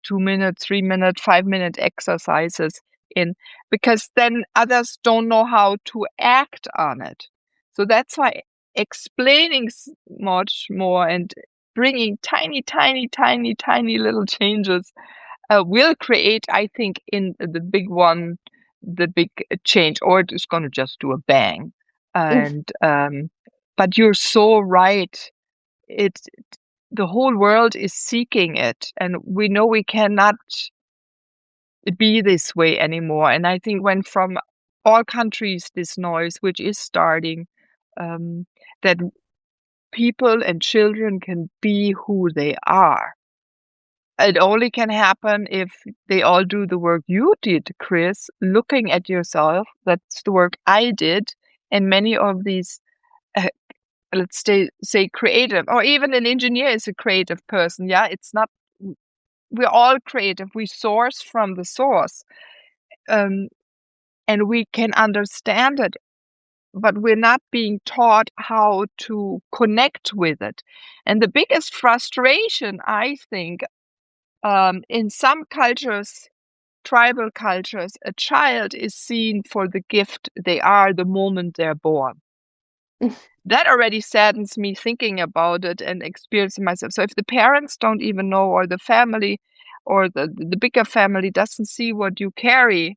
2-minute, 3-minute, 5-minute exercises in, because then others don't know how to act on it. So that's why explaining much more and bringing tiny little changes will create, I think, in the big one, the big change, or it is going to just do a bang. And but you're so right. The whole world is seeking it, and we know we cannot be this way anymore. And I think when from all countries this noise, which is starting, that people and children can be who they are. It only can happen if they all do the work you did, Chris, looking at yourself. That's the work I did. And many of these, let's say creative, or even an engineer is a creative person. Yeah, it's not, we're all creative. We source from the source. And we can understand it, but we're not being taught how to connect with it. And the biggest frustration, I think, in some cultures, tribal cultures, a child is seen for the gift they are the moment they're born. That already saddens me thinking about it and experiencing myself. So if the parents don't even know, or the family, or the bigger family doesn't see what you carry,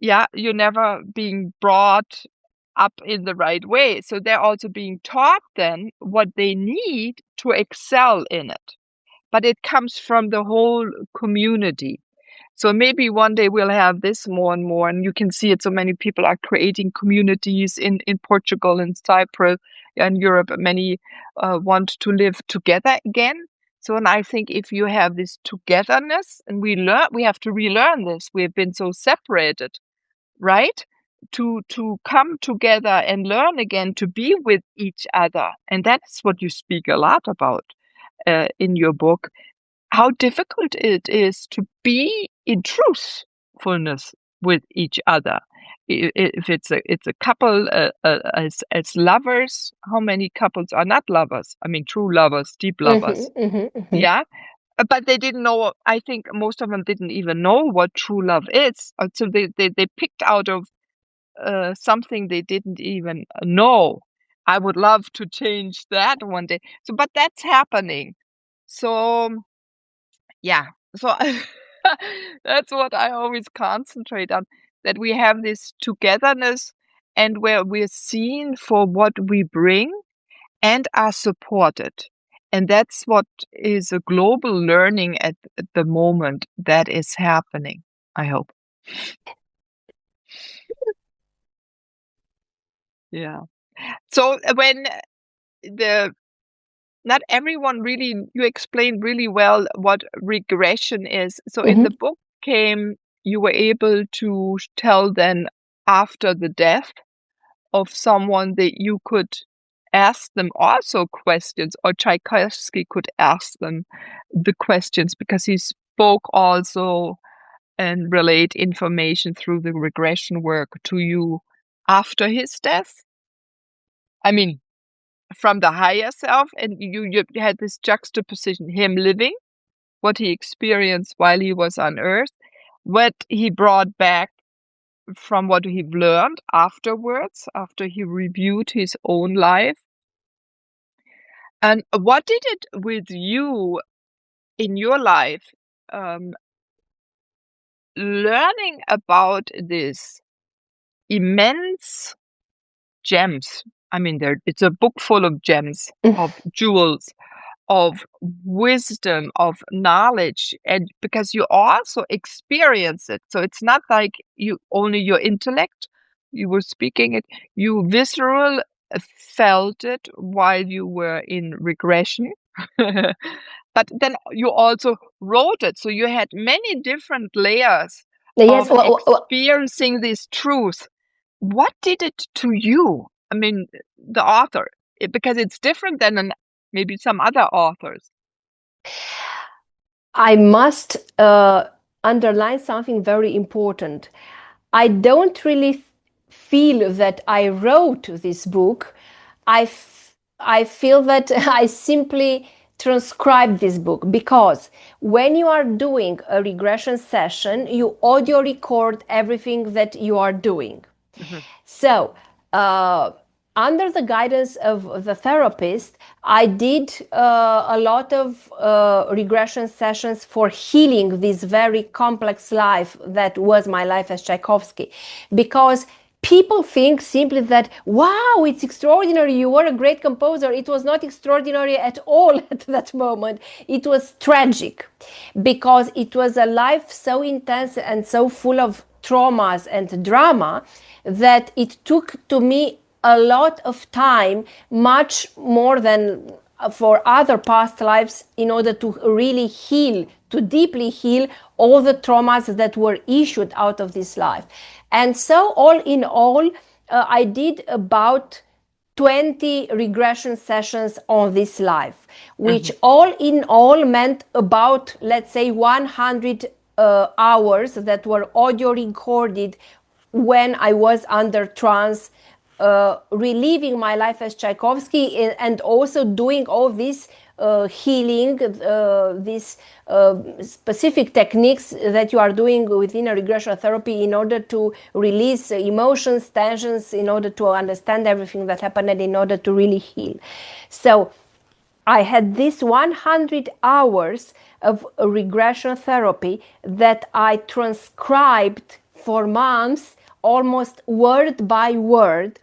yeah, you're never being brought up in the right way. So they're also being taught then what they need to excel in it. But it comes from the whole community. So maybe one day we'll have this more and more, and you can see it. So many people are creating communities in Portugal and Cyprus and Europe. Many want to live together again. So, and I think if you have this togetherness, and we have to relearn this. We have been so separated, right? to come together and learn again to be with each other. And that's what you speak a lot about in your book, how difficult it is to be in truthfulness with each other. If it's a couple as lovers, how many couples are not lovers? I mean, true lovers, deep lovers. Yeah. But they didn't know, I think most of them didn't even know what true love is. So they picked out of something they didn't even know. I would love to change that one day. So, but that's happening. So, yeah. So that's what I always concentrate on, that we have this togetherness and where we're seen for what we bring and are supported. And that's what is a global learning at the moment that is happening, I hope. Yeah. So when not everyone really, you explained really well what regression is. So in the book you were able to tell then after the death of someone that you could ask them also questions, or Tchaikovsky could ask them the questions, because he spoke also and relayed information through the regression work to you after his death. I mean, from the higher self, and you had this juxtaposition, him living, what he experienced while he was on earth, what he brought back from what he learned afterwards, after he reviewed his own life. And what did it with you in your life, learning about this immense gems? I mean, it's a book full of gems, of jewels, of wisdom, of knowledge, and because you also experience it. So it's not like you only your intellect, you were speaking it, you visceral felt it while you were in regression. But then you also wrote it. So you had many different layers Yes, of experiencing this truth. What did it to you? I mean, the author, because it's different than maybe some other authors. I must underline something very important. I don't really feel that I wrote this book. I feel that I simply transcribed this book, because when you are doing a regression session, you audio record everything that you are doing. So, under the guidance of the therapist, I did a lot of regression sessions for healing this very complex life that was my life as Tchaikovsky. Because people think simply that, wow, it's extraordinary, you were a great composer. It was not extraordinary at all at that moment. It was tragic, because it was a life so intense and so full of traumas and drama that it took to me a lot of time, much more than for other past lives, in order to really heal, to deeply heal all the traumas that were issued out of this life. And so all in all, I did about 20 regression sessions on this life, which all in all meant about, let's say, 100 hours that were audio recorded when I was under trance, reliving my life as Tchaikovsky, and also doing all this healing, these specific techniques that you are doing within a regression therapy in order to release emotions, tensions, in order to understand everything that happened, and in order to really heal. So I had this 100 hours of regression therapy that I transcribed for months, almost word by word.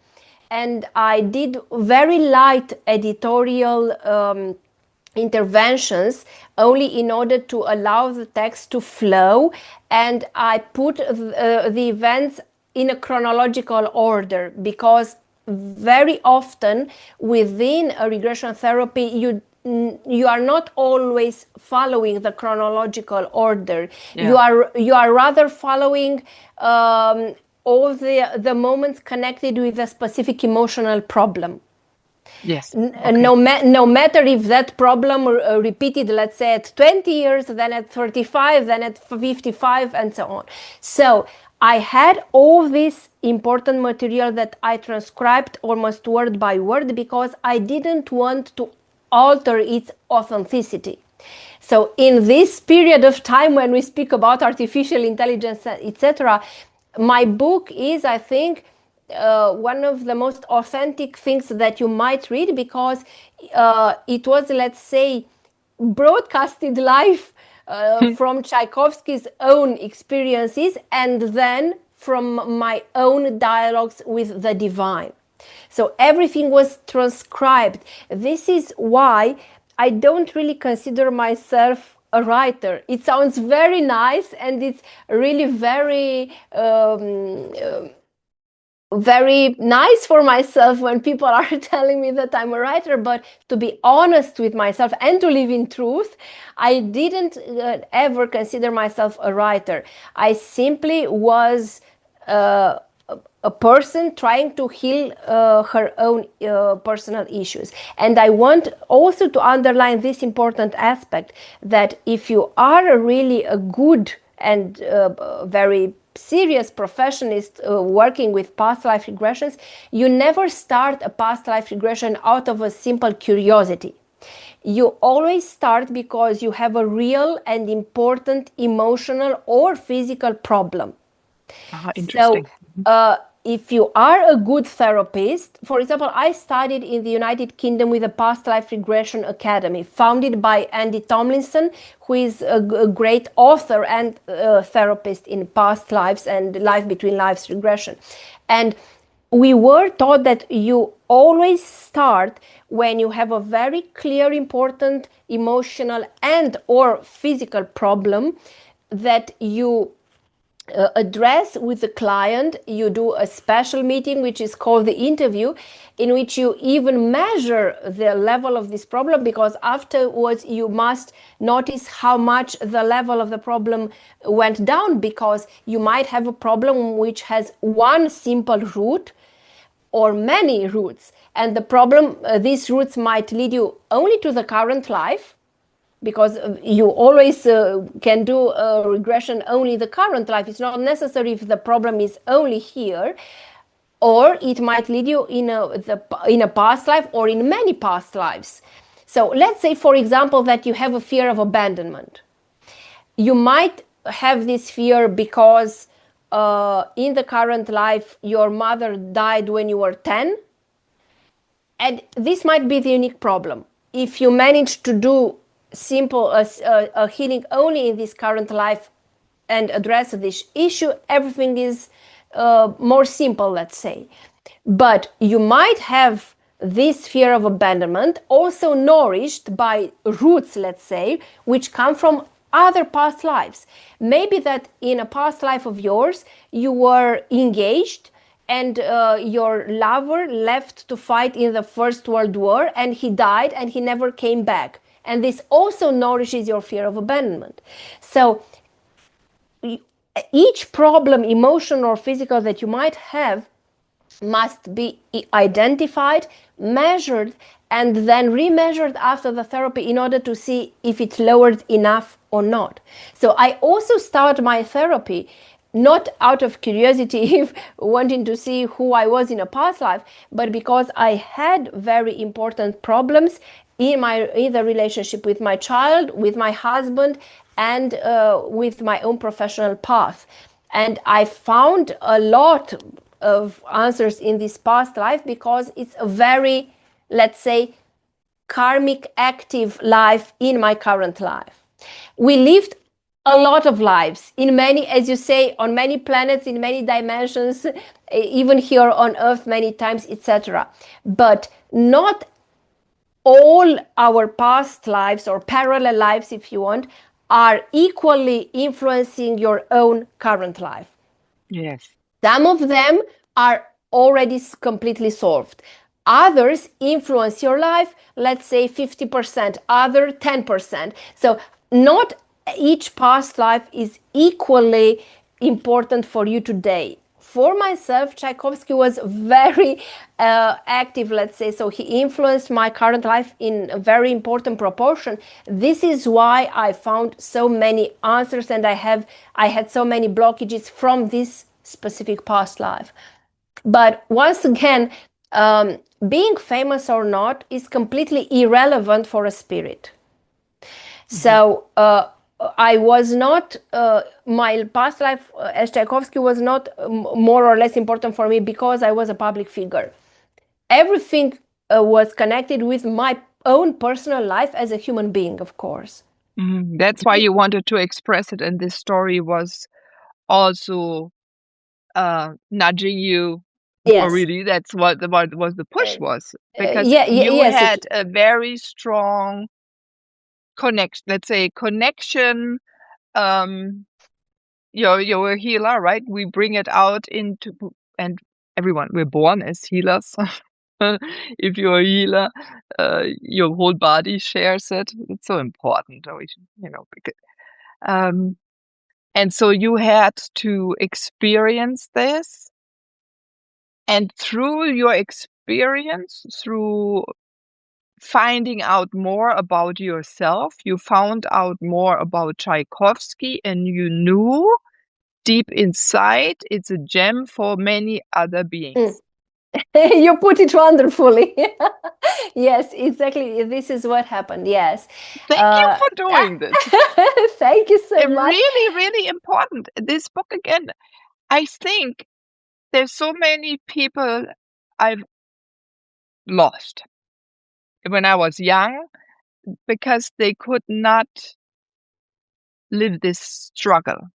And I did very light editorial interventions, only in order to allow the text to flow. And I put the events in a chronological order, because very often within a regression therapy, you are not always following the chronological order. You are rather following all the moments connected with a specific emotional problem. Yes. No matter if that problem repeated, let's say at 20 years, then at 35, then at 55, and so on. So I had all this important material that I transcribed almost word by word because I didn't want to alter its authenticity. So in this period of time when we speak about artificial intelligence, etc., my book is, I think, one of the most authentic things that you might read because it was, let's say, broadcasted live from Tchaikovsky's own experiences and then from my own dialogues with the divine. So everything was transcribed. This is why I don't really consider myself a writer. It sounds very nice and it's really very nice for myself when people are telling me that I'm a writer, but to be honest with myself and to live in truth, I didn't ever consider myself a writer. I simply was a person trying to heal her own personal issues. And I want also to underline this important aspect that if you are really a good and very serious professionist working with past life regressions, you never start a past life regression out of a simple curiosity. You always start because you have a real and important emotional or physical problem. Interesting. So, if you are a good therapist, for example, I studied in the United Kingdom with a past life regression academy founded by Andy Tomlinson, who is a great author and therapist in past lives and life between lives regression. And we were taught that you always start when you have a very clear, important emotional and or physical problem that you address with the client. You do a special meeting which is called the interview, in which you even measure the level of this problem, because afterwards you must notice how much the level of the problem went down, because you might have a problem which has one simple root or many roots, and the problem, these roots might lead you only to the current life, because you always can do a regression only the current life. It's not necessary if the problem is only here, or it might lead you in a past life or in many past lives. So let's say, for example, that you have a fear of abandonment. You might have this fear because in the current life your mother died when you were 10, and this might be the unique problem. If you manage to do simple a healing only in this current life and address this issue, everything is more simple, let's say. But you might have this fear of abandonment also nourished by roots, let's say, which come from other past lives. Maybe that in a past life of yours you were engaged and your lover left to fight in the First World War and he died and he never came back. And this also nourishes your fear of abandonment. So each problem, emotional or physical, that you might have must be identified, measured, and then remeasured after the therapy in order to see if it's lowered enough or not. So I also start my therapy not out of curiosity, wanting to see who I was in a past life, but because I had very important problems in the relationship with my child, with my husband, and with my own professional path. And I found a lot of answers in this past life because it's a very, let's say, karmic active life in my current life. We lived a lot of lives in many, as you say, on many planets, in many dimensions, even here on Earth many times, etc. But not all our past lives, or parallel lives if you want, are equally influencing your own current life. Yes. Some of them are already completely solved. Others influence your life, let's say 50%, other 10%. So not each past life is equally important for you today. for myself, Tchaikovsky was very active, let's say. So he influenced my current life in a very important proportion. This is why I found so many answers, and I had so many blockages from this specific past life. But once again, being famous or not is completely irrelevant for a spirit. So I was not, my past life as Tchaikovsky was not more or less important for me because I was a public figure. Everything was connected with my own personal life as a human being, of course. That's why you wanted to express it, and this story was also nudging you. Yes. Or really, that's what the push was, because yes, you had it, a very strong connection. Let's say connection. You're a healer, right? We bring it out into, and everyone, we're born as healers. If you're a healer, your whole body shares it. It's so important, because, and so you had to experience this. And through your experience, through finding out more about yourself, you found out more about Tchaikovsky, and you knew deep inside it's a gem for many other beings. You put it wonderfully. Yes, exactly. This is what happened. Yes. Thank you for doing this. Thank you so much. Really, really important. This book, again, I think there's so many people I've lost when I was young because they could not live this struggle.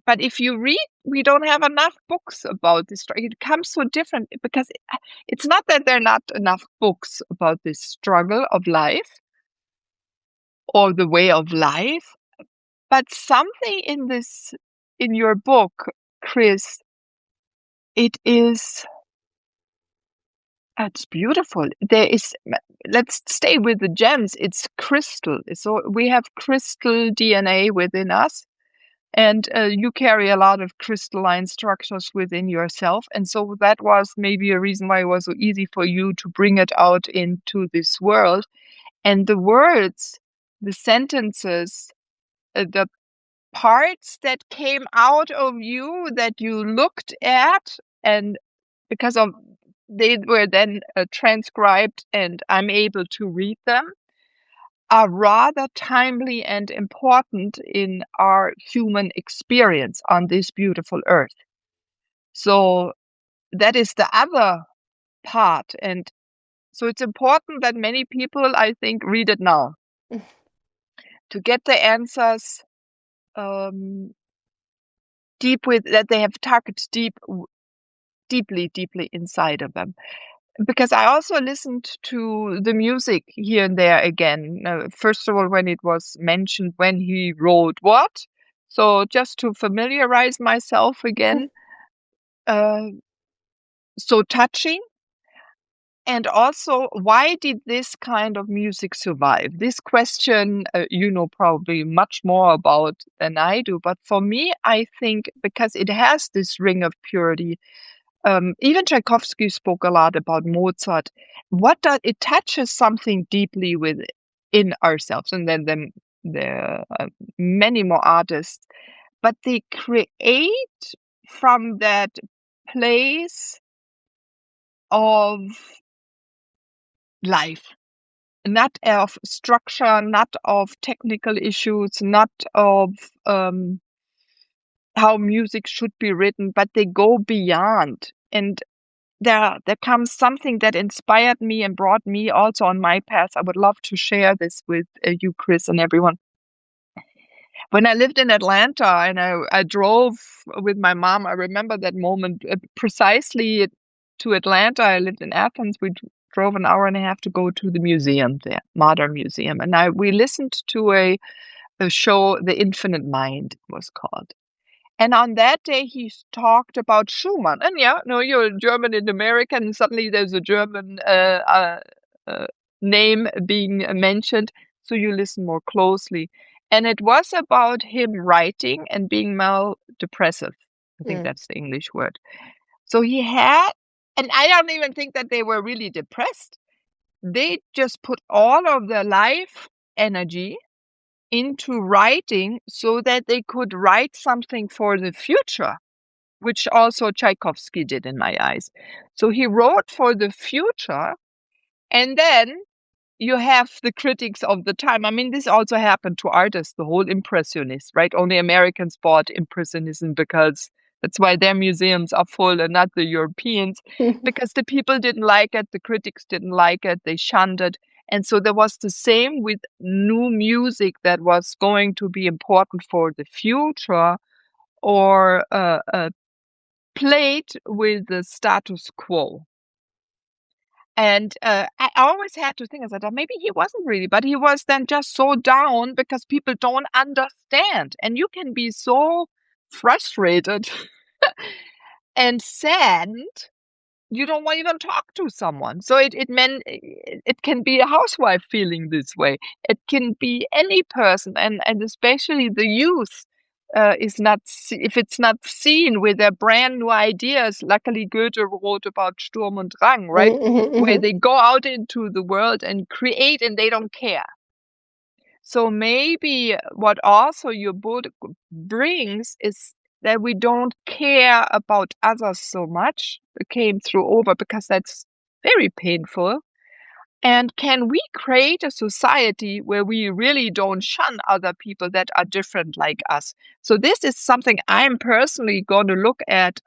But if you read, we don't have enough books about this struggle. It comes so different because it's not that there are not enough books about this struggle of life or the way of life, but something in your book, Chris, it's beautiful. Let's stay with the gems. It's crystal. So we have crystal DNA within us. And you carry a lot of crystalline structures within yourself. And so that was maybe a reason why it was so easy for you to bring it out into this world. And the words, the sentences, the parts that came out of you that you looked at, and because of they were then transcribed and I'm able to read them, are rather timely and important in our human experience on this beautiful earth. So that is the other part. And so it's important that many people, I think, read it now to get the answers that they have tucked deeply inside of them. Because I also listened to the music here and there again. First of all, when it was mentioned when he wrote what. So just to familiarize myself again. So touching. And also, why did this kind of music survive? This question, you know probably much more about than I do. But for me, I think because it has this ring of purity. Even Tchaikovsky spoke a lot about Mozart. It touches something deeply within ourselves, and then there are many more artists, but they create from that place of life, not of structure, not of technical issues, not of how music should be written, but they go beyond. And there comes something that inspired me and brought me also on my path. I would love to share this with you, Chris, and everyone. When I lived in Atlanta and I drove with my mom, I remember that moment precisely to Atlanta. I lived in Athens. We drove an hour and a half to go to the museum, the modern museum. And we listened to a show, The Infinite Mind was called. And on that day, he talked about Schumann. And you're German and American, and suddenly there's a German name being mentioned. So you listen more closely. And it was about him writing and being mal depressive. I think that's the English word. So he had, and I don't even think that they were really depressed. They just put all of their life energy into writing so that they could write something for the future, which also Tchaikovsky did in my eyes. So he wrote for the future, and then you have the critics of the time. I mean, this also happened to artists, the whole impressionists, right? Only Americans bought impressionism because that's why their museums are full and not the Europeans, because the people didn't like it, the critics didn't like it, they shunned it. And so there was the same with new music that was going to be important for the future, or played with the status quo. And I always had to think, I said, maybe he wasn't really, but he was then just so down because people don't understand. And you can be so frustrated and saddened, you don't want to even talk to someone. So it meant it can be a housewife feeling this way. It can be any person, and especially the youth. Is not if it's not seen with their brand new ideas. Luckily, Goethe wrote about Sturm und Drang, right? Where they go out into the world and create, and they don't care. So maybe what also your book brings is that we don't care about others so much. It came through over because that's very painful. And can we create a society where we really don't shun other people that are different like us? So this is something I'm personally going to look at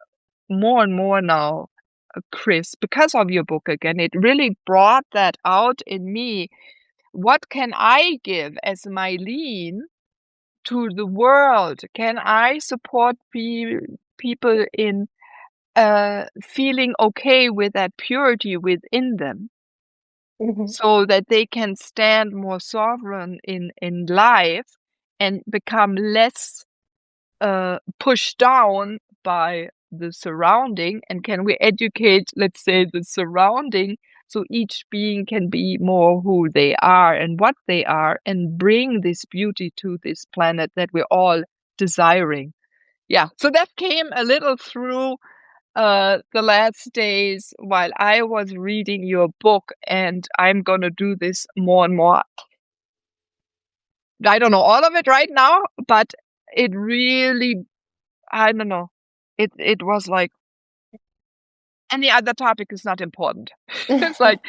more and more now, Chris, because of your book again. It really brought that out in me. What can I give as my lean to the world? Can I support people in feeling okay with that purity within them? So that they can stand more sovereign in life and become less pushed down by the surrounding? And can we educate, let's say, the surrounding, so each being can be more who they are and what they are, and bring this beauty to this planet that we're all desiring? Yeah, so that came a little through the last days while I was reading your book, and I'm gonna do this more and more. I don't know all of it right now, but it really, I don't know. It was like any other topic is not important. It's like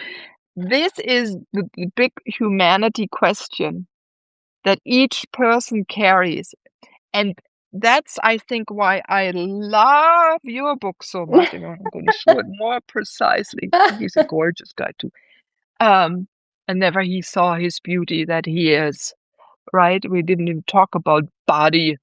this is the big humanity question that each person carries, and that's, I think, why I love your book so much. And I'm going to show it more precisely. He's a gorgeous guy too. And never he saw his beauty that he is, right? We didn't even talk about body,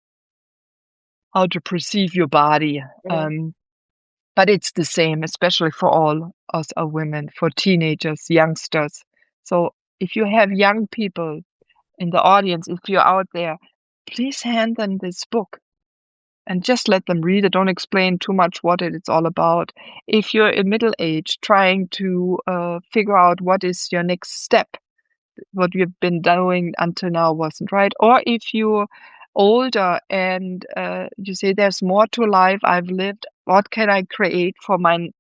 how to perceive your body. But it's the same, especially for all us women, for teenagers, youngsters. So if you have young people in the audience, if you're out there, please hand them this book and just let them read it. Don't explain too much what it's all about. If you're in middle age, trying to figure out what is your next step, what you've been doing until now wasn't right. Or if you're older and you say there's more to life I've lived, what can I create for my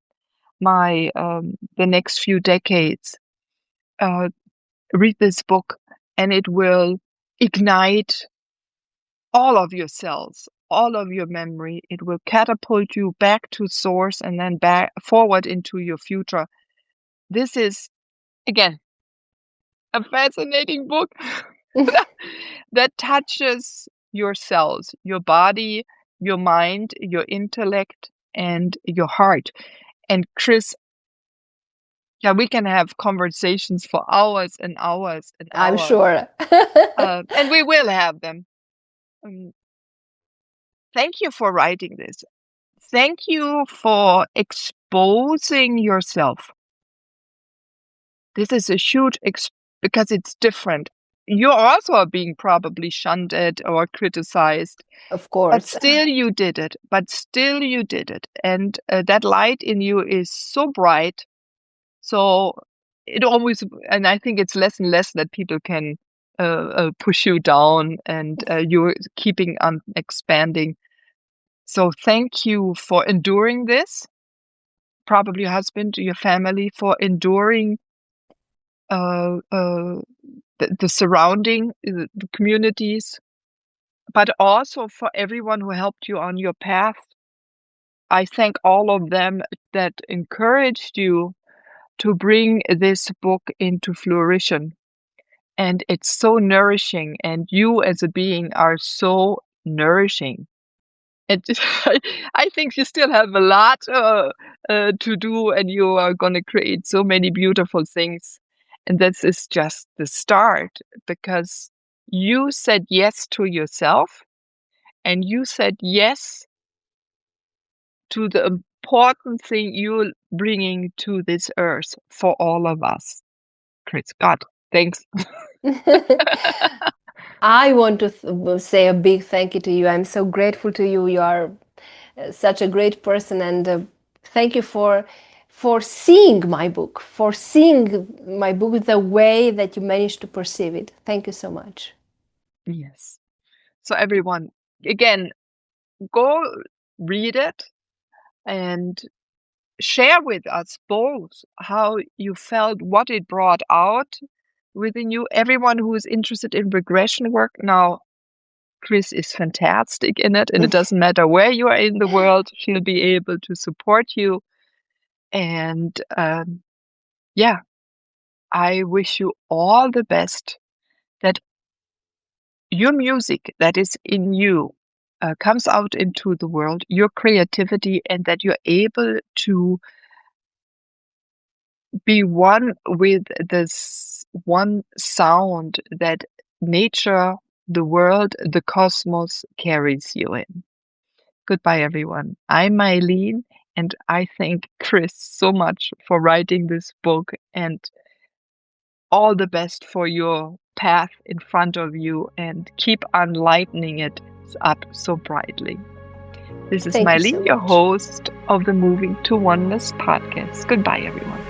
the next few decades? Read this book, and it will ignite all of your cells, all of your memory. It will catapult you back to source and then back forward into your future. This is, again, a fascinating book that touches your cells, your body, your mind, your intellect, and your heart. And Chris, yeah, we can have conversations for hours and hours and hours. I'm sure. And we will have them. Thank you for writing this. Thank you for exposing yourself. This is a huge because it's different. You also are being probably shunned or criticized. Of course. But still you did it. And that light in you is so bright. So it always, and I think it's less and less that people can push you down, and you're keeping on expanding. So thank you for enduring this. Probably your husband, your family, for enduring the surrounding, the communities, but also for everyone who helped you on your path. I thank all of them that encouraged you to bring this book into fruition. And it's so nourishing, and you as a being are so nourishing. And I think you still have a lot to do, and you are going to create so many beautiful things. And this is just the start, because you said yes to yourself, and you said yes to the important thing you're bringing to this earth for all of us. Chris, God, thanks. I want to say a big thank you to you. I'm so grateful to you. You are such a great person, and thank you for seeing my book, the way that you managed to perceive it. Thank you so much. Yes. So everyone, again, go read it and share with us both how you felt, what it brought out within you. Everyone who is interested in regression work now, Chris is fantastic in it, and it doesn't matter where you are in the world, she'll be able to support you. And yeah, I wish you all the best, that your music that is in you comes out into the world, your creativity, and that you're able to be one with this one sound that nature, the world, the cosmos carries you in. Goodbye, everyone. I'm Mylene, and I thank Chris so much for writing this book, and all the best for your path in front of you, and keep enlightening it up so brightly. This is Thank you Mylene, so your much. host of the Moving to Oneness podcast. Goodbye, everyone.